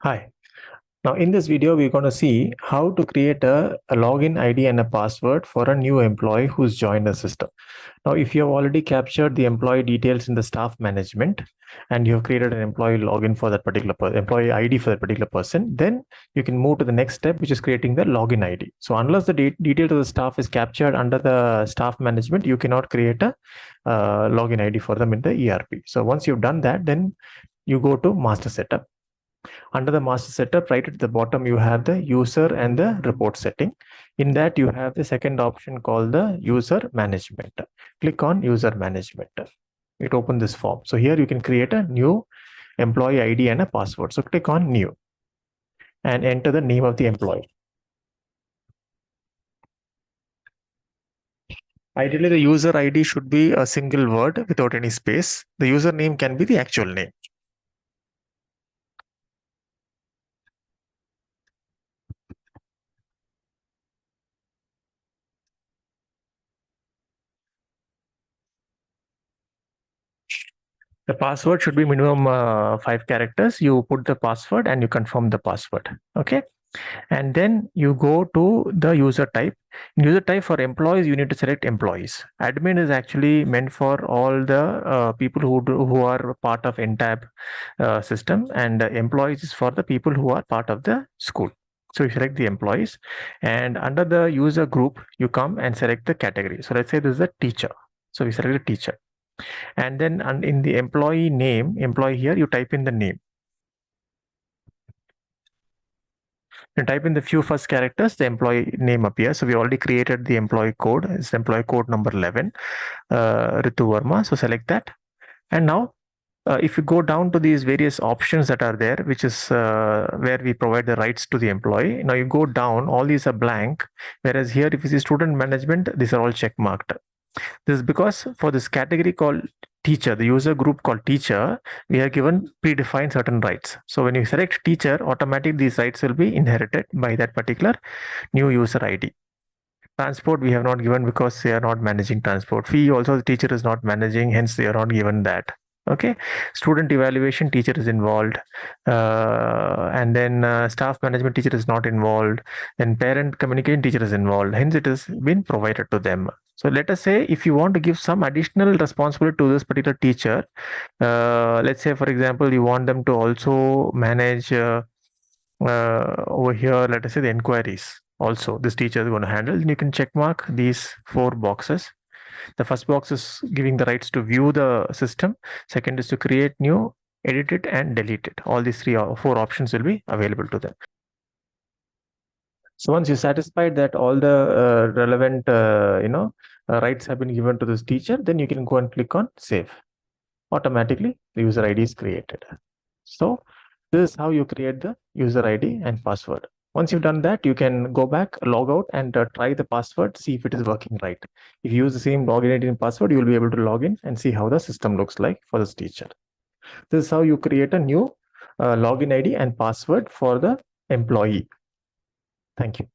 Hi. Now in this video, we're going to see how to create a login ID and a password for a new employee who's joined the system. Now, if you have already captured the employee details in the staff management and you have created an employee login for that particular employee ID for that particular person, then you can move to the next step, which is creating the login ID. So unless the details of the staff is captured under the staff management, you cannot create a login ID for them in the ERP. So once you've done that, then you go to master setup. Under the master setup, right at the bottom, you have the user and the report setting. In that, you have the second option called the user management. Click on user management. It opens this form. So here you can create a new employee ID and a password. So click on new and enter the name of the employee. Ideally, the user ID should be a single word without any space. The username can be the actual name. The password should be minimum 5 characters. You put the password and you confirm the password. Okay. And then you go to the user type. In user type for employees, you need to select employees. Admin is actually meant for all the people who are part of NTAB system, and employees is for the people who are part of the school. So you select the employees, and under the user group, you come and select the category. So let's say this is a teacher. So we select the teacher. And then in the employee name, employee here, you type in the name. You type in the few first characters, the employee name appears. So we already created the employee code. It's employee code number 11, Ritu Verma. So select that. And now, if you go down to these various options that are there, which is where we provide the rights to the employee. Now you go down, all these are blank. Whereas here, if you see student management, these are all check marked. This is because for this category called teacher, the user group called teacher, we are given predefined certain rights. So when you select teacher, automatically these rights will be inherited by that particular new user ID. Transport we have not given because they are not managing transport. Fee also the teacher is not managing, hence they are not given that. Okay, student evaluation teacher is involved, and then staff management teacher is not involved, and parent communication teacher is involved, hence it has been provided to them. So let us say if you want to give some additional responsibility to this particular teacher, let's say for example you want them to also manage over here, let us say the inquiries also this teacher is going to handle. You can check mark these 4 boxes. The first box is giving the rights to view the system. Second is to create new, edit it, and delete it. All these 3 or 4 options will be available to them. So once you're satisfied that all the relevant rights have been given to this teacher, then you can go and click on save. Automatically the user ID is created. So this is how you create the user ID and password. Once you've done that, you can go back, log out, and try the password, see if it is working right. If you use the same login ID and password, you will be able to log in and see how the system looks like for this teacher. This is how you create a new login ID and password for the employee. Thank you.